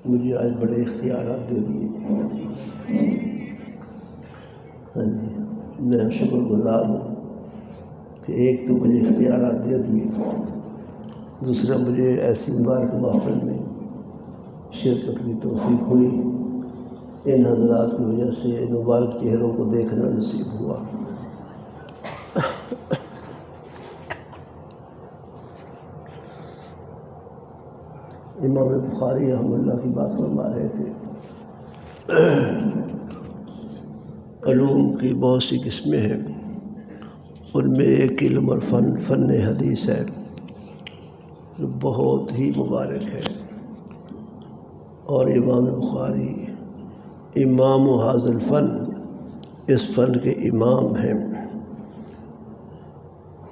مجھے آج بڑے اختیارات دے دیے۔ ہاں جی، میں شکر گزار ہوں کہ ایک تو مجھے اختیارات دے دیے، دوسرا مجھے ایسی مبارک محفل میں شرکت کی توفیق ہوئی، ان حضرات کی وجہ سے ان مبارک چہروں کو دیکھنا نصیب ہوا۔ امام بخاری رحمہ اللہ کی بات فرما رہے تھے، علوم کی بہت سی قسمیں ہیں، ان میں ایک علم اور فن حدیث ہے جو بہت ہی مبارک ہے، اور امام بخاری امام و حاضر الفن، اس فن کے امام ہیں۔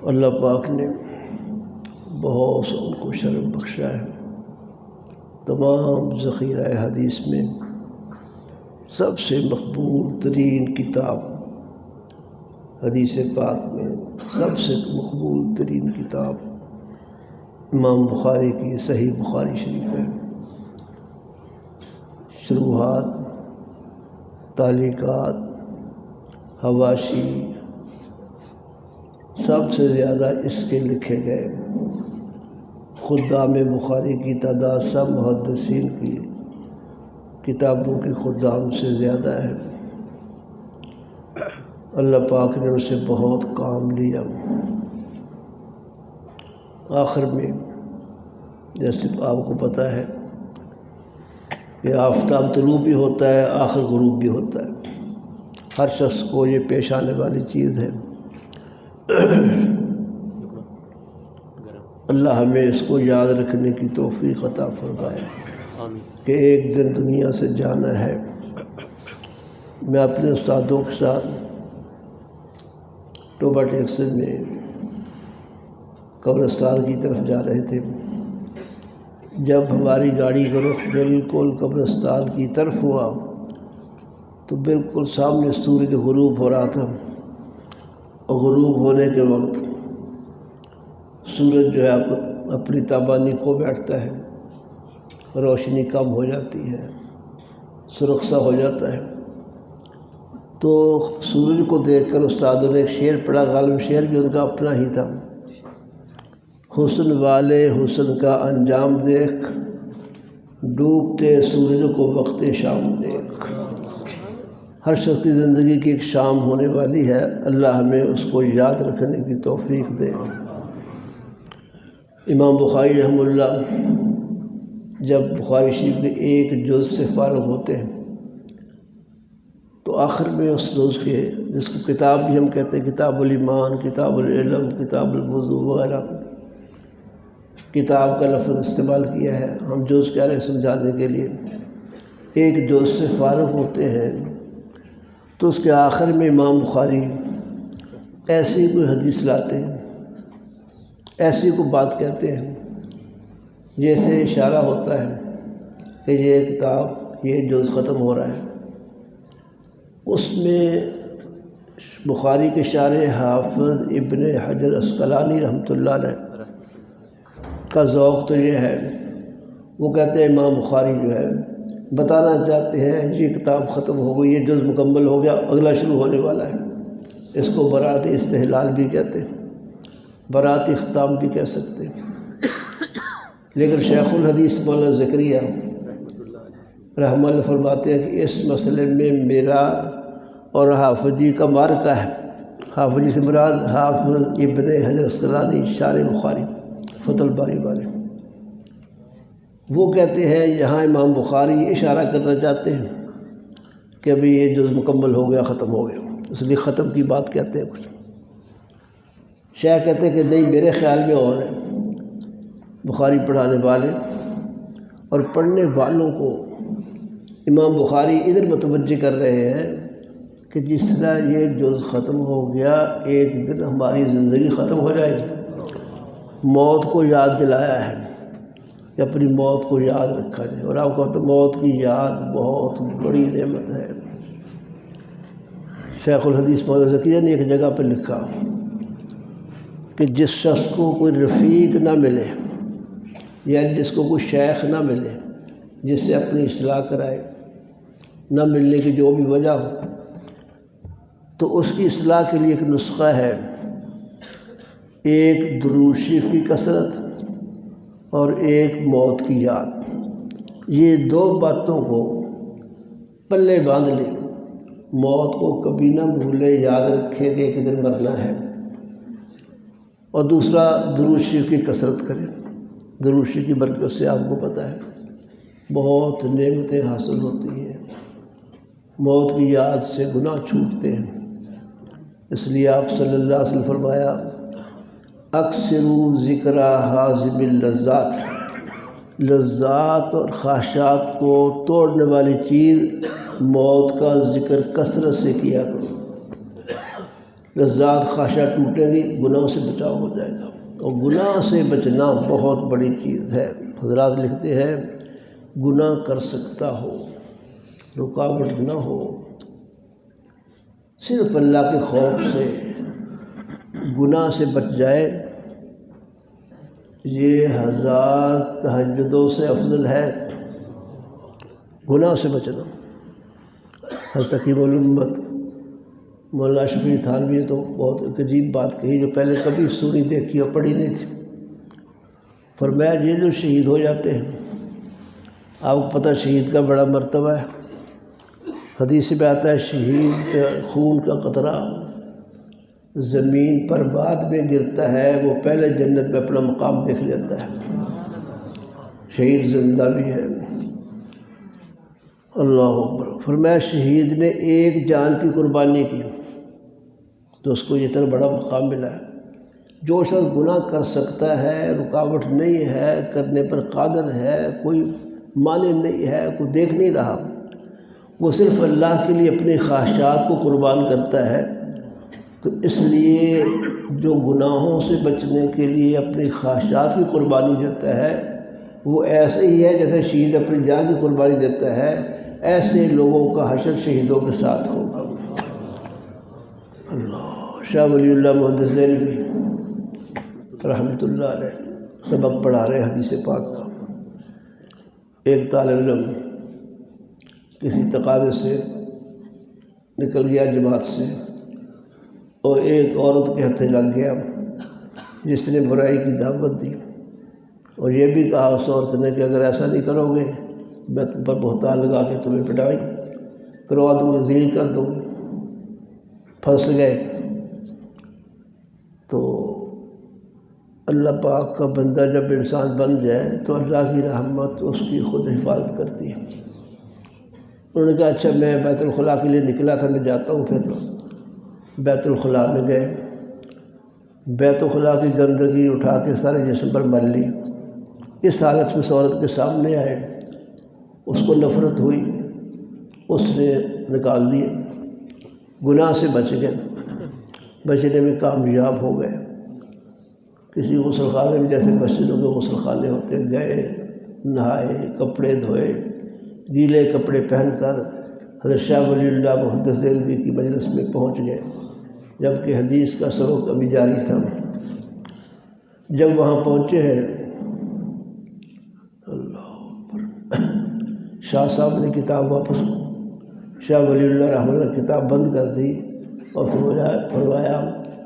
اللہ پاک نے بہت سے ان کو شرف بخشا ہے۔ تمام ذخیرہ حدیث میں سب سے مقبول ترین کتاب، حدیث پاک میں سب سے مقبول ترین کتاب امام بخاری کی صحیح بخاری شریف ہے۔ شروحات، تعلیقات، حواشی سب سے زیادہ اس کے لکھے گئے۔ خدام بخاری کی تعداد سب محدثین کی کتابوں کے خدام سے زیادہ ہے۔ اللہ پاک نے ان سے بہت کام لیا۔ آخر میں جیسے آپ کو پتہ ہے کہ آفتاب طلوع بھی ہوتا ہے، آخر غروب بھی ہوتا ہے، ہر شخص کو یہ پیش آنے والی چیز ہے۔ اللہ ہمیں اس کو یاد رکھنے کی توفیق عطا فرمائے کہ ایک دن دنیا سے جانا ہے۔ میں اپنے استادوں کے ساتھ ٹوبہ ٹیکسن میں قبرستان کی طرف جا رہے تھے۔ جب ہماری گاڑی کا رخ بالکل قبرستان کی طرف ہوا تو بالکل سامنے سورج غروب ہو رہا تھا، اور غروب ہونے کے وقت سورج جو ہے اپنی تابانی کھو بیٹھتا ہے، روشنی کم ہو جاتی ہے، سرخ سا ہو جاتا ہے۔ تو سورج کو دیکھ کر استادوں نے ایک شعر پڑھا، غالب شعر بھی ان کا اپنا ہی تھا، حسن والے حسن کا انجام دیکھ، ڈوبتے سورج کو وقت شام دیکھ۔ ہر شخص کی زندگی کی ایک شام ہونے والی ہے، اللہ ہمیں اس کو یاد رکھنے کی توفیق دے۔ امام بخاری رحمہ اللہ جب بخاری شریف کے ایک جز سے فارغ ہوتے ہیں تو آخر میں اس جز کے، جس کو کتاب بھی ہم کہتے ہیں، کتاب الایمان، کتاب العلم، کتاب الوضو وغیرہ، کتاب کا لفظ استعمال کیا ہے، ہم جز کہہ رہے ہیں سمجھانے کے لیے، ایک جز سے فارغ ہوتے ہیں تو اس کے آخر میں امام بخاری ایسی کوئی حدیث لاتے ہیں، ایسی کوئی بات کہتے ہیں جیسے اشارہ ہوتا ہے کہ یہ کتاب، یہ جز ختم ہو رہا ہے۔ اس میں بخاری کے شارح حافظ ابن حجر عسقلانی رحمۃ اللہ علیہ کا ذوق تو یہ ہے، وہ کہتے ہیں امام بخاری جو ہے بتانا چاہتے ہیں یہ کتاب ختم ہو گئی، یہ جز مکمل ہو گیا، اگلا شروع ہونے والا ہے۔ اس کو برات استحلال بھی کہتے ہیں، برات اختتام بھی کہہ سکتے ہیں۔ لیکن شیخ الحدیث مولانا زکریا رحمہ اللہ فرماتے ہیں کہ اس مسئلے میں میرا اور حافظ جی کا معرکہ ہے۔ حافظ جی سے مراد حافظ ابن حجر عسقلانی شارح بخاری فتح الباری والے، وہ کہتے ہیں یہاں امام بخاری یہ اشارہ کرنا چاہتے ہیں کہ ابھی یہ جز مکمل ہو گیا، ختم ہو گیا، اس لیے ختم کی بات کہتے ہیں کچھ۔ شیخ کہتے ہیں کہ نہیں، میرے خیال میں اور ہے۔ بخاری پڑھانے والے اور پڑھنے والوں کو امام بخاری ادھر متوجہ کر رہے ہیں کہ جس طرح یہ جز ختم ہو گیا، ایک دن ہماری زندگی ختم ہو جائے گی۔ موت کو یاد دلایا ہے کہ اپنی موت کو یاد رکھا جائے، اور آپ کو تو موت کی یاد بہت بڑی نعمت ہے۔ شیخ الحدیث مولانا زکریا نے ایک جگہ پہ لکھا کہ جس شخص کو کوئی رفیق نہ ملے، یعنی جس کو کوئی شیخ نہ ملے، جس سے اپنی اصلاح کرائے، نہ ملنے کی جو بھی وجہ ہو، تو اس کی اصلاح کے لیے ایک نسخہ ہے، ایک درود شریف کی کثرت اور ایک موت کی یاد۔ یہ دو باتوں کو پلے باندھ لے، موت کو کبھی نہ بھولے، یاد رکھے کہ ایک دن مرنا ہے، اور دوسرا درود شریف کی کثرت کرے۔ درود شریف کی برکت سے آپ کو پتہ ہے بہت نعمتیں حاصل ہوتی ہیں، موت کی یاد سے گناہ چھوٹتے ہیں۔ اس لیے آپ صلی اللہ علیہ وسلم فرمایا، اکثروا ذکر حازم اللذات، لذات اور خواہشات کو توڑنے والی چیز موت کا ذکر کثرت سے کیا کرو۔ لذات خواہشات ٹوٹیں گی، گناہوں سے بچاؤ ہو جائے گا، اور گناہ سے بچنا بہت بڑی چیز ہے۔ حضرات لکھتے ہیں گناہ کر سکتا ہو، رکاوٹ نہ ہو، صرف اللہ کے خوف سے گناہ سے بچ جائے، یہ 1000 تہجدوں سے افضل ہے۔ گناہ سے بچنا۔ حضرت حکیم الامت مولانا شفیع تھانوی نے تو بہت ایک عجیب بات کہی جو پہلے کبھی سنی دیکھی اور پڑھی نہیں تھی۔ فرمایا یہ جو شہید ہو جاتے ہیں، آپ کو پتہ شہید کا بڑا مرتبہ ہے، حدیث میں آتا ہے شہید کا خون کا قطرہ زمین پر بعد میں گرتا ہے، وہ پہلے جنت میں اپنا مقام دیکھ لیتا ہے۔ شہید زندہ بھی ہے، اللہ اکبر۔ فرمایا شہید نے ایک جان کی قربانی کی تو اس کو یہ اتنا بڑا مقام ملا ہے۔ جو شخص گناہ کر سکتا ہے، رکاوٹ نہیں ہے، کرنے پر قادر ہے، کوئی مانع نہیں ہے، کوئی دیکھ نہیں رہا، وہ صرف اللہ کے لیے اپنے خواہشات کو قربان کرتا ہے، تو اس لیے جو گناہوں سے بچنے کے لیے اپنی خواہشات کی قربانی دیتا ہے، وہ ایسے ہی ہے جیسے شہید اپنی جان کی قربانی دیتا ہے۔ ایسے لوگوں کا حشر شہیدوں کے ساتھ ہوگا۔ اللہ شاہ ولی اللہ محدث دہلوی رحمۃ اللہ علیہ سبق پڑھا رہے حدیث پاک کا۔ ایک طالب علم کسی تقاضے سے نکل گیا جماعت سے، اور ایک عورت کے ہتھے لگ گیا جس نے برائی کی دعوت دی، اور یہ بھی کہا اس عورت نے کہ اگر ایسا نہیں کرو گے میں تم پر بہتان لگا کے تمہیں پٹائی کروا دوں گی، ذلیل کر دوں گی۔ پھنس گئے تو اللہ پاک کا بندہ جب انسان بن جائے تو اللہ کی رحمت اس کی خود حفاظت کرتی ہے۔ انہوں نے کہا اچھا میں بیت الخلاء کے لیے نکلا تھا، میں جاتا ہوں۔ پھر بیت الخلاء میں گئے، بیت الخلاء کی گندگی اٹھا کے سارے جسم پر مل لی۔ اس حالت میں اس عورت کے سامنے آئے، اس کو نفرت ہوئی، اس نے نکال دیے، گناہ سے بچ گئے، بچنے میں کامیاب ہو گئے۔ کسی غسل خانے میں جیسے مسجدوں کے غسل خانے ہوتے، گئے، نہائے، کپڑے دھوئے، گیلے کپڑے پہن کر حضرت شاہ ولی اللہ محدث دہلوی کی مجلس میں پہنچ گئے، جبکہ حدیث کا سبق ابھی جاری تھا۔ جب وہاں پہنچے ہیں، شاہ صاحب نے کتاب واپس، شاہ ولی اللہ رحمۃ اللہ کتاب بند کر دی اور فرمایا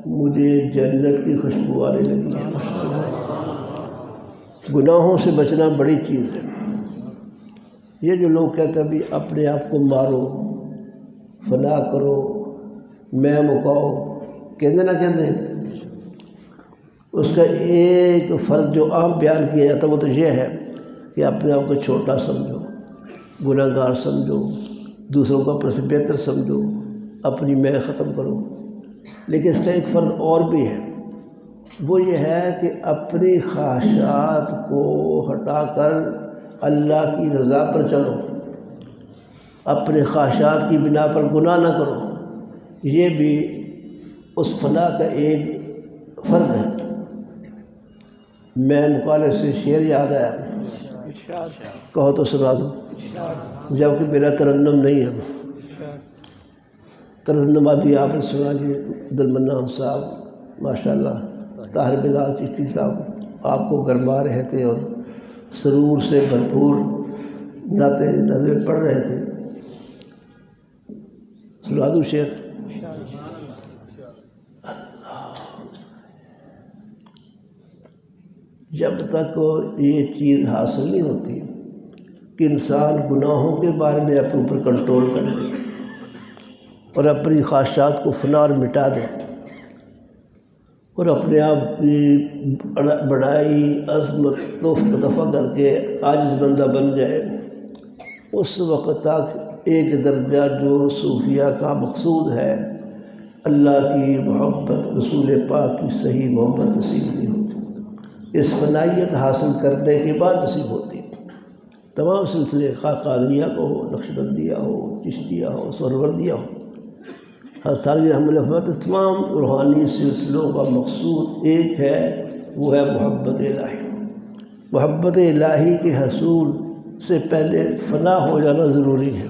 مجھے جنت کی خوشبو آنے لگی ہے۔ گناہوں سے بچنا بڑی چیز ہے۔ یہ جو لوگ کہتے ہیں بھی اپنے آپ کو مارو، فنا کرو، میں مکاؤ، کہتے نہ کہتے، اس کا ایک فرض جو عام بیان کیا جاتا ہے وہ تو یہ ہے کہ اپنے آپ کو چھوٹا سمجھو، گناہ گار سمجھو، دوسروں کو اپنے سے بہتر سمجھو، اپنی میں ختم کرو۔ لیکن اس کا ایک فرض اور بھی ہے، وہ یہ ہے کہ اپنی خواہشات کو ہٹا کر اللہ کی رضا پر چلو، اپنے خواہشات کی بنا پر گناہ نہ کرو۔ یہ بھی اس فنا کا ایک فرض ہے۔ میں مقالے سے شعر یاد آیا، کہو تو سنا دوں، جبکہ میرا ترنم نہیں ہے۔ ترنم ابھی آپ نے سنا جی عبد المنان صاحب ماشاءاللہ، طاہر بلال چشتی صاحب آپ کو گرما رہے تھے اور سرور سے بھرپور نعتیں نظمیں پڑھ رہے تھے، سنا دوں شعر؟ جب تک یہ چیز حاصل نہیں ہوتی کہ انسان گناہوں کے بارے میں اپنے اوپر کنٹرول کر لے اور اپنی خواہشات کو فنا اور مٹا دے اور اپنے آپ کی بڑائی عظمت دفع کر کے عاجز بندہ بن جائے، اس وقت تک ایک درجہ جو صوفیہ کا مقصود ہے، اللہ کی محبت، رسول پاک کی صحیح محبت نصیب نہیں ہوتی۔ اس فنائیت حاصل کرنے کے بعد نصیب ہوتی۔ تمام سلسلے، خواہ قادریہ کو ہو، نقشبندیہ ہو، چشتیہ ہو، سہروردیہ ہو، حضرت رحمۃ اللہ فرماتے ہیں تمام روحانی سلسلوں کا مقصود ایک ہے، وہ ہے محبت الہی۔ محبت الہی کے حصول سے پہلے فنا ہو جانا ضروری ہے،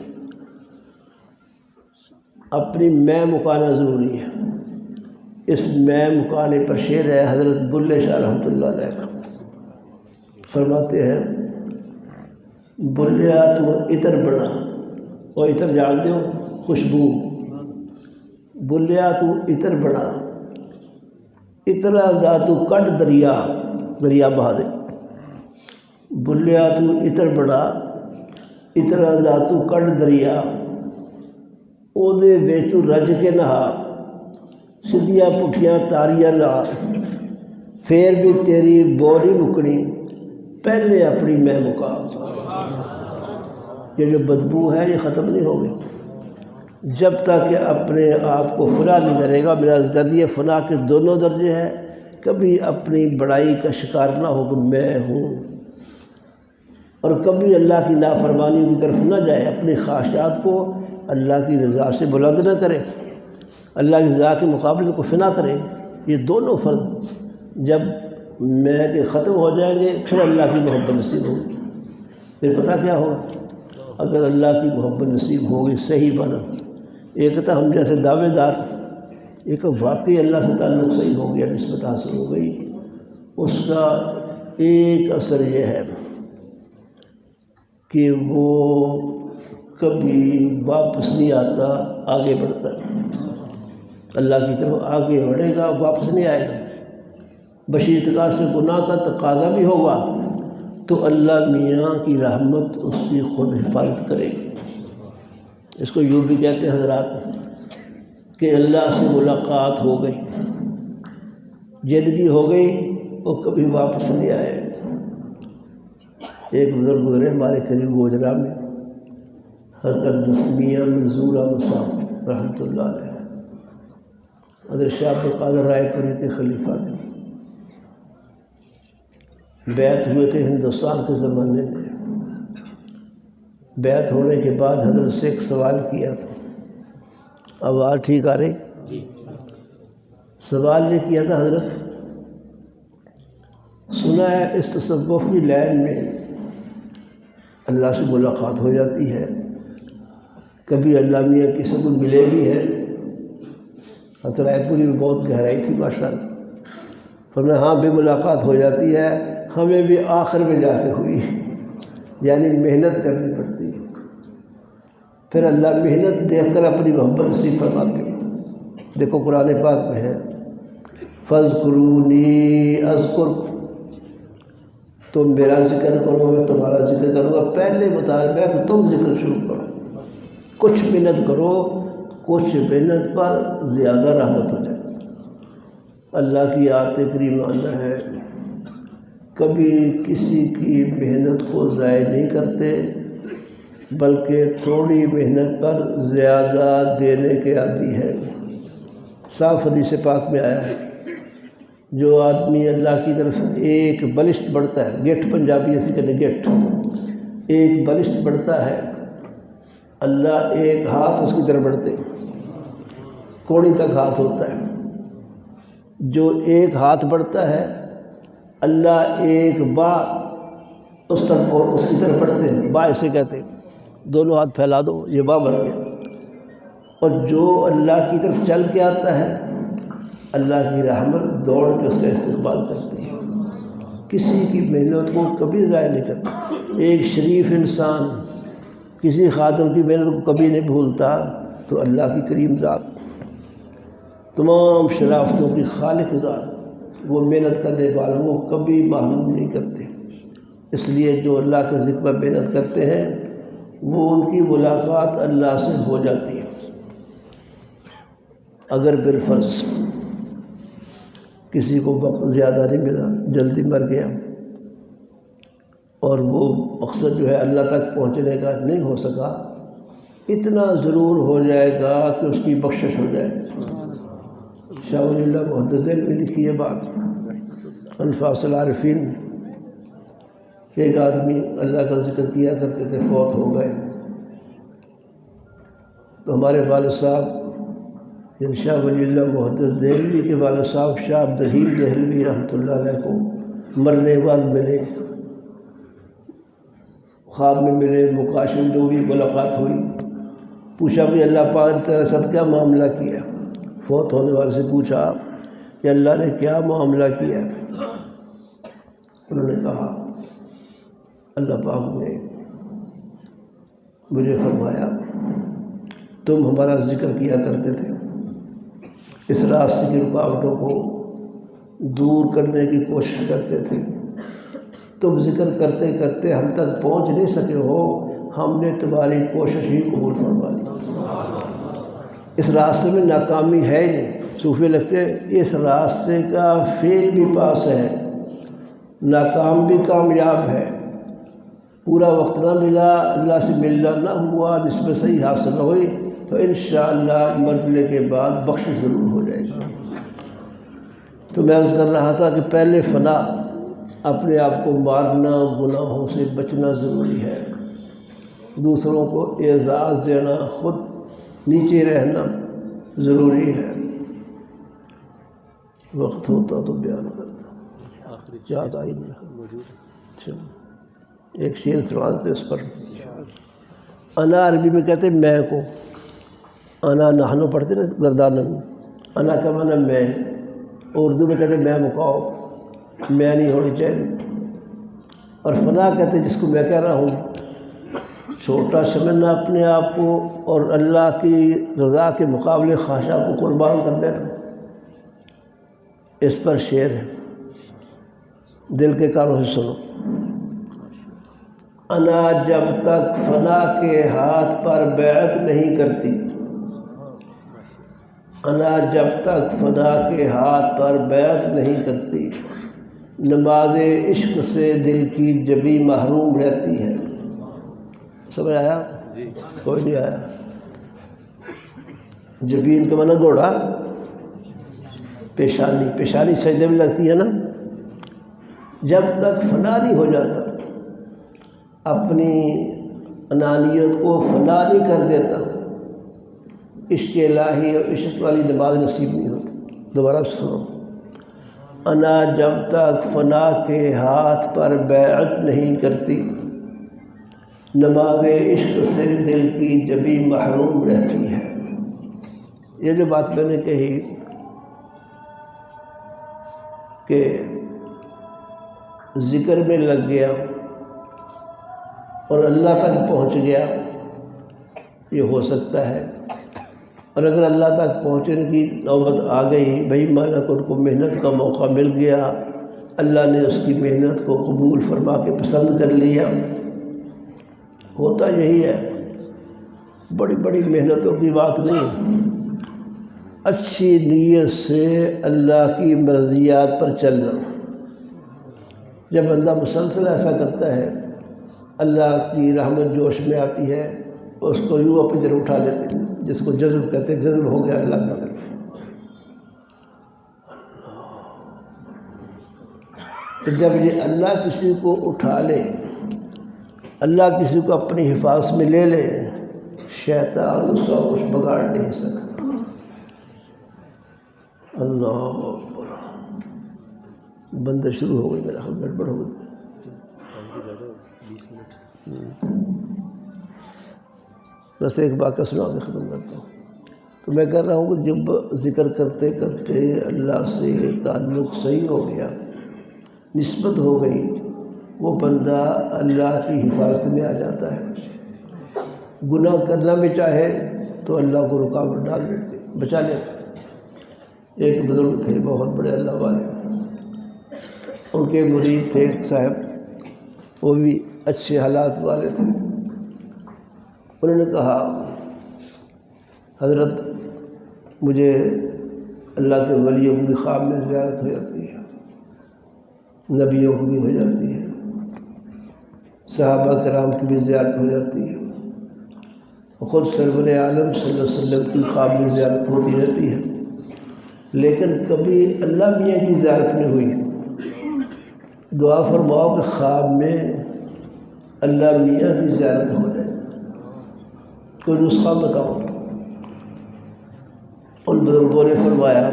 اپنی میں مکانا ضروری ہے۔ اس میں مکانے پر شعر ہے حضرت بلے شاہ رحمۃ اللہ علیہ کا، فرماتے ہیں بلیا تو عطر بنا، اور عطر جان دو خوشبو، بلیا تو عطر بنا، عطر دا تو کٹ دریا، دریا بہا دے، بلیا تو عطر بنا، عطر دا تو کٹ دریا، او دے وچ تو رج کے نہا، سدھیاں پٹھیاں تاریاں لا، پھر بھی تیری بو نہیں مکنی، پہلے اپنی میں مکا۔ یہ جو بدبو ہے یہ ختم نہیں ہوگی جب تک کہ اپنے آپ کو فنا نہیں کرے گا۔ میرا عرض کر دیا فنا کے دونوں درجے ہیں، کبھی اپنی بڑائی کا شکار نہ ہو کہ میں ہوں، اور کبھی اللہ کی نافرمانی کی طرف نہ جائے، اپنی خواہشات کو اللہ کی رضا سے بلند نہ کرے، اللہ کی رضا کے مقابلے کو فنا کرے۔ یہ دونوں فرد جب میں کے ختم ہو جائیں گے پھر اللہ کی محبت نصیب ہوگی۔ پھر پتہ کیا ہوگا؟ اگر اللہ کی محبت نصیب ہوگی صحیح بنا، ایک تو ہم جیسے دعوے دار، ایک واقعی اللہ سے تعلق صحیح ہو گیا، نسبت حاصل ہو گئی، اس کا ایک اثر یہ ہے کہ وہ کبھی واپس نہیں آتا، آگے بڑھتا ہے، اللہ کی طرف آگے بڑھے گا، واپس نہیں آئے گا۔ بشرطیکار سے گناہ کا تقاضا بھی ہوگا تو اللہ میاں کی رحمت اس کی خود حفاظت کرے گی۔ اس کو یوں بھی کہتے ہیں حضرات کہ اللہ سے ملاقات ہو گئی، زندگی ہو گئی، وہ کبھی واپس نہیں آئے۔ ایک بزرگ گزرے ہمارے قریب گوجرا میں، حضرت میاں منظور احمد صاحب رحمۃ اللہ علیہ، حضرت شاہ عبد القادر رائے پوری کے خلیفہ تھے، بیعت ہوئے تھے ہندوستان کے زمانے میں۔ بیعت ہونے کے بعد حضرت سے ایک سوال کیا تھا، آواز ٹھیک آ رہی؟ سوال یہ کیا تھا حضرت، سنا ہے اس تصوف کی لائن میں اللہ سے ملاقات ہو جاتی ہے، کبھی اللہ میاں کسی کو ملے بھی ہے؟ حضرت رائے پوری میں بہت گہرائی تھی ماشاءاللہ، فرمایا ہاں بھی ملاقات ہو جاتی ہے، ہمیں بھی آخر میں جا کے ہوئی، یعنی محنت کرنی پڑتی ہے، پھر اللہ محنت دیکھ کر اپنی محبت نصیب فرماتے ہیں۔ دیکھو قرآن پاک میں ہے فَاذْكُرُونِي أَذْكُرْكُمْ، تم میرا ذکر کرو میں تمہارا ذکر کروں گا۔ پہلے مطالبہ ہے کہ تم ذکر شروع کرو، کچھ محنت کرو، کچھ محنت پر زیادہ رحمت ہو جائے۔ اللہ کی آیت کریمہ ہے کبھی کسی کی محنت کو ضائع نہیں کرتے، بلکہ تھوڑی محنت پر زیادہ دینے کے عادی ہے۔ صاف حدیث پاک میں آیا ہے جو آدمی اللہ کی طرف ایک بلشت بڑھتا ہے، گٹھ پنجابی ایسی کہتے ہیں گٹھ، ایک بلشت بڑھتا ہے، اللہ ایک ہاتھ اس کی طرف بڑھتے، کوڑی تک ہاتھ ہوتا ہے، جو ایک ہاتھ بڑھتا ہے اللہ ایک با اس تک اس کی طرف بڑھتے ہیں، با اسے کہتے ہیں، دونوں ہاتھ پھیلا دو یہ با بن گیا۔ اور جو اللہ کی طرف چل کے آتا ہے اللہ کی رحمت دوڑ کے اس کا استقبال کرتی ہے، کسی کی محنت کو کبھی ضائع نہیں کرتی۔ ایک شریف انسان کسی خادم کی محنت کو کبھی نہیں بھولتا تو اللہ کی کریم ذات تمام شرافتوں کی خالق ذات وہ محنت کرنے والوں کو کبھی محروم نہیں کرتے۔ اس لیے جو اللہ کے ذکر پر محنت کرتے ہیں وہ ان کی ملاقات اللہ سے ہو جاتی ہے۔ اگر بالفرض کسی کو وقت زیادہ نہیں ملا، جلدی مر گیا اور وہ مقصد جو ہے اللہ تک پہنچنے کا نہیں ہو سکا، اتنا ضرور ہو جائے گا کہ اس کی بخشش ہو جائے۔ شاہ ولی اللہ محدث نے لکھی یہ بات انفاس العارفین میں کہ ایک آدمی اللہ کا ذکر کیا کرتے تھے، فوت ہو گئے، تو ہمارے والد صاحب جن شاہ ولی اللہ محدث دہلوی کے والد صاحب شاہ عبدالرحیم دہلوی رحمۃ اللہ علیہ کو مرنے بعد ملے، خواب میں ملے، مکاشم جو بھی ملاقات ہوئی، پوچھا کہ اللہ پاک نے تیرے ساتھ کیا معاملہ کیا؟ فوت ہونے والے سے پوچھا کہ اللہ نے کیا معاملہ کیا؟ انہوں نے کہا اللہ پاک نے مجھے فرمایا تم ہمارا ذکر کیا کرتے تھے، اس راستے کی رکاوٹوں کو دور کرنے کی کوشش کرتے تھے، تم ذکر کرتے کرتے ہم تک پہنچ نہیں سکے ہو، ہم نے تمہاری کوشش ہی قبول فرما لی۔ اس راستے میں ناکامی ہے ہی نہیں۔ صوفی لگتے اس راستے کا فیل بھی پاس ہے، ناکام بھی کامیاب ہے، پورا وقت نہ ملا، اللہ سے ملنا نہ ہوا، نسبت صحیح حاصل نہ ہوئی تو انشاءاللہ مرنے کے بعد بخشش ضرور ہو جائے گی۔ تو میں عرض کر رہا تھا کہ پہلے فنا، اپنے آپ کو مارنا، گناہوں سے بچنا ضروری ہے، دوسروں کو اعزاز دینا، خود نیچے رہنا ضروری ہے۔ وقت ہوتا تو بیان کرتا، یاد آئی نہیں۔ ایک شعر سنا دیتے اس پر۔ انا عربی میں کہتے ہیں میں کو، انا نحنو پڑھتے نا گردانہ میں، انا کا معنی میں، اردو میں کہتے ہیں میں مکاؤ، میں نہیں ہونی چاہیے، اور فنا کہتے ہیں جس کو میں کہہ رہا ہوں، چھوٹا سمجھنا اپنے آپ کو اور اللہ کی رضا کے مقابلے خواہشات کو قربان کر دینا۔ اس پر شعر ہے، دل کے کانوں سے سنو۔ انا جب تک فنا کے ہاتھ پر بیعت نہیں کرتی، انا جب تک فنا کے ہاتھ پر بیعت نہیں کرتی، نماز عشق سے دل کی جبیں محروم رہتی ہے۔ سمجھ آیا؟ کوئی نہیں آیا؟ جبین کا معنی گھوڑا، پیشانی، پیشانی سجدے میں لگتی ہے نا۔ جب تک فنا نہیں ہو جاتا، اپنی انانیت کو فنا نہیں کر دیتا، عشق الہی اور عشق والی نماز نصیب نہیں ہوتی۔ دوبارہ سنو۔ انا جب تک فنا کے ہاتھ پر بیعت نہیں کرتی، نماز عشق سے دل کی جبیں محروم رہتی ہے۔ یہ جو بات میں نے کہی کہ ذکر میں لگ گیا اور اللہ تک پہنچ گیا، یہ ہو سکتا ہے، اور اگر اللہ تک پہنچنے کی نوبت آ گئی، بھائی مانا کہ ان کو محنت کا موقع مل گیا، اللہ نے اس کی محنت کو قبول فرما کے پسند کر لیا۔ ہوتا یہی ہے، بڑی بڑی محنتوں کی بات نہیں، اچھی نیت سے اللہ کی مرضیات پر چلنا۔ جب بندہ مسلسل ایسا کرتا ہے، اللہ کی رحمت جوش میں آتی ہے، اس کو یوں اپنی طرف اٹھا لیتے ہیں، جس کو جذب کہتے ہیں، جذب ہو گیا اللہ کی طرف۔ تو جب یہ اللہ کسی کو اٹھا لے، اللہ کسی کو اپنی حفاظت میں لے لے، شیطان اس کا کچھ بگاڑ نہیں سکتا۔ اللہ اکبر، بندہ شروع ہو گئی، میرا خیال گڑبڑ ہو گئی۔ بس ایک واقعہ سنا کے ختم کرتا ہوں۔ تو میں کہہ رہا ہوں کہ جب ذکر کرتے کرتے اللہ سے تعلق صحیح ہو گیا، نسبت ہو گئی، وہ بندہ اللہ کی حفاظت میں آ جاتا ہے۔ گناہ کرنا بھی چاہے تو اللہ کو رکاوٹ ڈال دیتے، بچا لیتے۔ ایک بزرگ تھے بہت بڑے اللہ والے، ان کے مرید تھے ایک صاحب، وہ بھی اچھے حالات والے تھے۔ انہوں نے کہا حضرت مجھے اللہ کے ولیوں کی خواب میں زیارت ہو جاتی ہے، نبیوں کی بھی ہو جاتی ہے، صحابہ کرام کی بھی زیارت ہو جاتی ہے، خود سرور عالم صلی اللہ علیہ وسلم کی خواب میں زیارت ہوتی رہتی ہے، لیکن کبھی اللہ میاں کی زیارت نہیں ہوئی۔ دعا فرماؤ کہ خواب میں اللہ میاں کی زیارت ہو جائے، کوئی نسخہ بتاؤ۔ ان بزرگوں نے فرمایا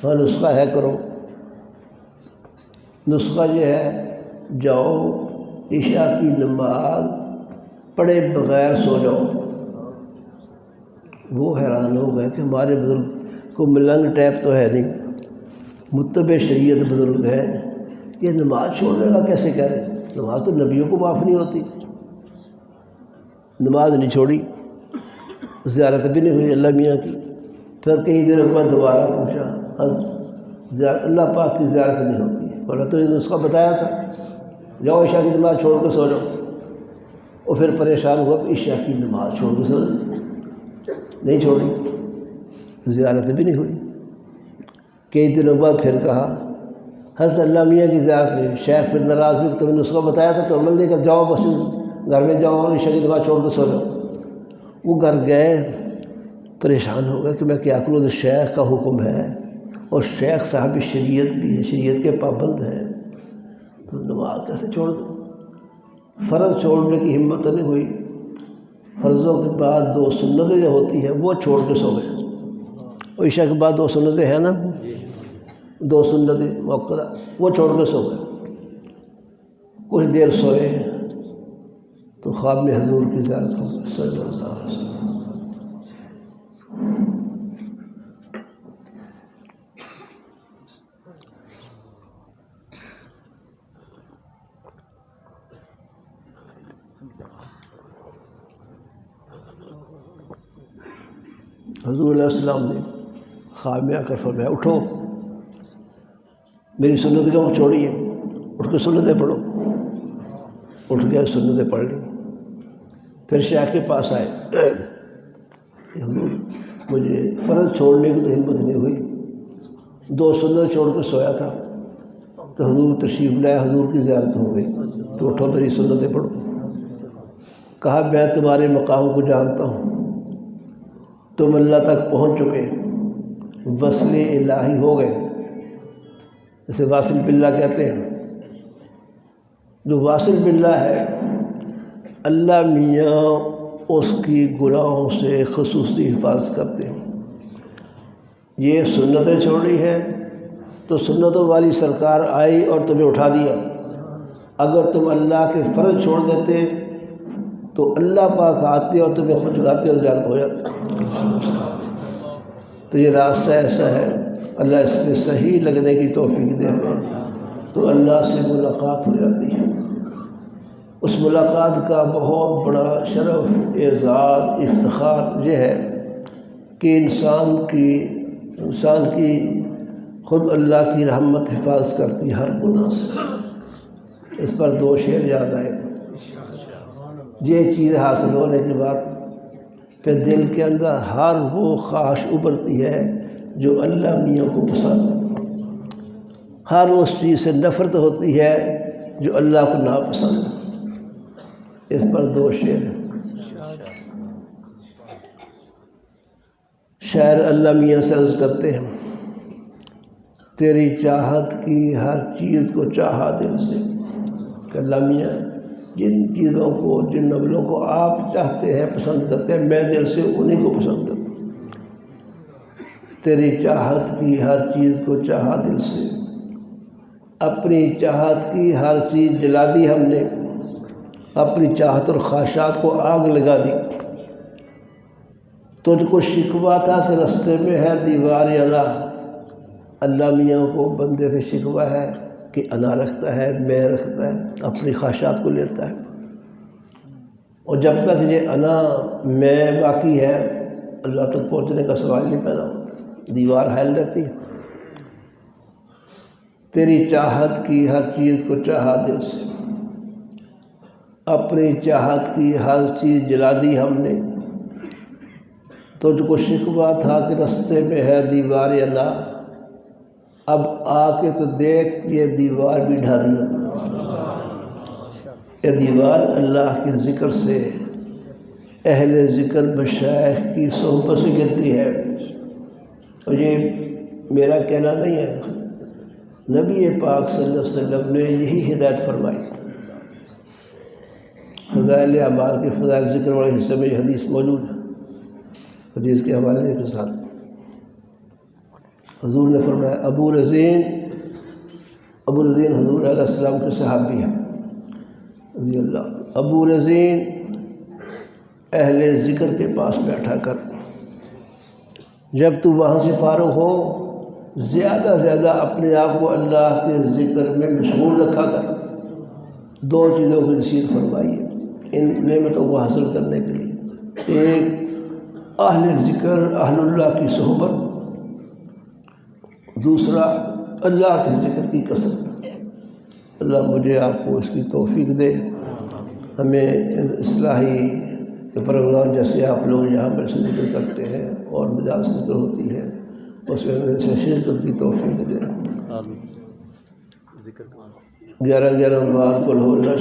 ہاں نسخہ ہے، کرو۔ نسخہ یہ ہے، جاؤ عشاء کی نماز پڑھے بغیر سو جاؤ۔ وہ حیران ہو گئے کہ ہمارے بزرگ کو ملنگ ٹیپ تو ہے نہیں، متبع شریعت بزرگ ہے، یہ نماز چھوڑنے کا کیسے کہہ رہے ہیں؟ نماز تو نبیوں کو معاف نہیں ہوتی۔ نماز نہیں چھوڑی، زیارت بھی نہیں ہوئی اللہ میاں کی۔ پھر کئی دنوں کے بعد دوبارہ پوچھا، اللہ پاک کی زیارت نہیں ہوتی ہے، بولا تو یہ نسخہ بتایا تھا، جاؤ عشاء کی نماز چھوڑ کے سو جاؤ۔ اور پھر پریشان ہوا کہ عشاء کی نماز چھوڑ کے سو جاؤ، نہیں چھوڑی، زیارت بھی نہیں ہوئی۔ کئی دنوں بعد پھر کہا حضرت اللہ میاں کی زیارت نہیں، شیخ پھر ناراض ہوئی کہ تمہیں نسخہ بتایا تھا تو عمل نہیں کر، جاؤ بس گھر میں جاؤ اور عشاء کی نماز چھوڑ کے سو جاؤ۔ وہ گھر گئے، پریشان ہو گئے کہ میں کیا کروں، تو شیخ کا حکم ہے اور شیخ صاحب شریعت بھی ہے، شریعت کے پابند ہیں، تو نماز کیسے چھوڑ دوں؟ فرض چھوڑنے کی ہمت نہیں ہوئی۔ فرضوں کے بعد 2 سنتیں جو ہوتی ہیں وہ چھوڑ کے سو گئے۔ اور عشاء کے بعد 2 سنتیں ہیں نا، 2 سنتیں موقع وہ چھوڑ کے سو گئے۔ کچھ دیر سوئے تو خواب میں حضور کی زیارت ہو گئی صلی اللہ علیہ وسلم۔ حضور علیہ السلام نے خواب میں آ کر فرمایا اٹھو، میری سنت کو چھوڑیے، اٹھ کے سنتیں پڑھو۔ اٹھ کے سنتیں پڑھ لی۔ پھر شیخ کے پاس آئے، حضور مجھے فرض چھوڑنے کی تو ہمت نہیں ہوئی، 2 سنت چھوڑ کے سویا تھا، تو حضور تشریف لائے، حضور کی زیارت ہو گئی، تو اٹھو میری سنتیں پڑھو۔ کہا میں تمہارے مقام کو جانتا ہوں، تم اللہ تک پہنچ چکے، وصل الہی ہو گئے، اسے واصل باللہ کہتے ہیں۔ جو واصل باللہ ہے، اللہ میاں اس کی گناہوں سے خصوصی حفاظت کرتے ہیں۔ یہ سنتیں چھوڑی ہے تو سنتوں والی سرکار آئی اور تمہیں اٹھا دیا۔ اگر تم اللہ کے فرض چھوڑ دیتے تو اللہ پاک آتے اور تمہیں خود جگاتے اور زیارت ہو جاتی۔ تو یہ راستہ ایسا ہے، اللہ اس میں صحیح لگنے کی توفیق دے ہمیں، تو اللہ سے ملاقات ہو جاتی ہے۔ اس ملاقات کا بہت بڑا شرف، اعزاز، افتخار یہ ہے کہ انسان کی خود اللہ کی رحمت حفاظ کرتی ہر گناہ سے۔ اس پر 2 شعر یاد آئے۔ یہ چیز حاصل ہونے کے بعد پھر دل کے اندر ہر وہ خواہش ابھرتی ہے جو اللہ میاں کو پسند ہے، ہر اس چیز سے نفرت ہوتی ہے جو اللہ کو ناپسند ہے۔ اس پر 2 شعر ہیں۔ شاعر اللہ میاں سے عرض کرتے ہیں، تیری چاہت کی ہر چیز کو چاہا دل سے، کہ اللہ میاں جن چیزوں کو، جن عملوں کو آپ چاہتے ہیں، پسند کرتے ہیں، میں دل سے انہیں کو پسند کرتا ہوں۔ تیری چاہت کی ہر چیز کو چاہا دل سے، اپنی چاہت کی ہر چیز جلا دی ہم نے، اپنی چاہت اور خواہشات کو آگ لگا دی۔ تجھ کو شکوہ تھا کہ رستے میں ہے دیوار اللہ، اللہ میاں کو بندے سے شکوہ ہے کہ انا رکھتا ہے، میں رکھتا ہے، اپنی خواہشات کو لیتا ہے، اور جب تک یہ انا میں باقی ہے اللہ تک پہنچنے کا سوال نہیں پیدا ہوتا، دیوار حائل رہتی ہے۔ تیری چاہت کی ہر چیز کو چاہا دل سے، اپنی چاہت کی ہر چیز جلا دی ہم نے، تجھ کو شکوہ تھا کہ رستے میں ہے دیوار انا، اب آ کے تو دیکھ یہ دیوار بھی ڈھا دیا۔ یہ دیوار اللہ کے ذکر سے، اہل ذکر مشائخ کی صحبت سے گرتی ہے، اور یہ میرا کہنا نہیں ہے، نبی پاک صلی اللہ علیہ وسلم نے یہی ہدایت فرمائی۔ فضائل اعمال کے فضائل ذکر والے حصے میں یہ حدیث موجود ہے، حدیث کے حوالے کے ساتھ حضور نے فرمایا، ابو رزین حضور علیہ السلام کے صحابی ہیں رضی اللہ، ابو رزین اہل ذکر کے پاس بیٹھا کر جب تو وہاں سے فارغ ہو زیادہ زیادہ اپنے آپ کو اللہ کے ذکر میں مشغول رکھا کر۔ دو چیزوں کی نصیحت فرمائی ہے ان نعمتوں کو حاصل کرنے کے لیے، ایک اہل ذکر اہل اللہ کی صحبت، دوسرا اللہ کے ذکر کی کثرت۔ اللہ مجھے آپ کو اس کی توفیق دے، ہمیں اصلاحی پروگرام جیسے آپ لوگ یہاں پر ذکر کرتے ہیں اور مجالس ذکر ہوتی ہے اس میں ہمیں شرکت کی توفیق دے۔ 11 بار قل هو اللہ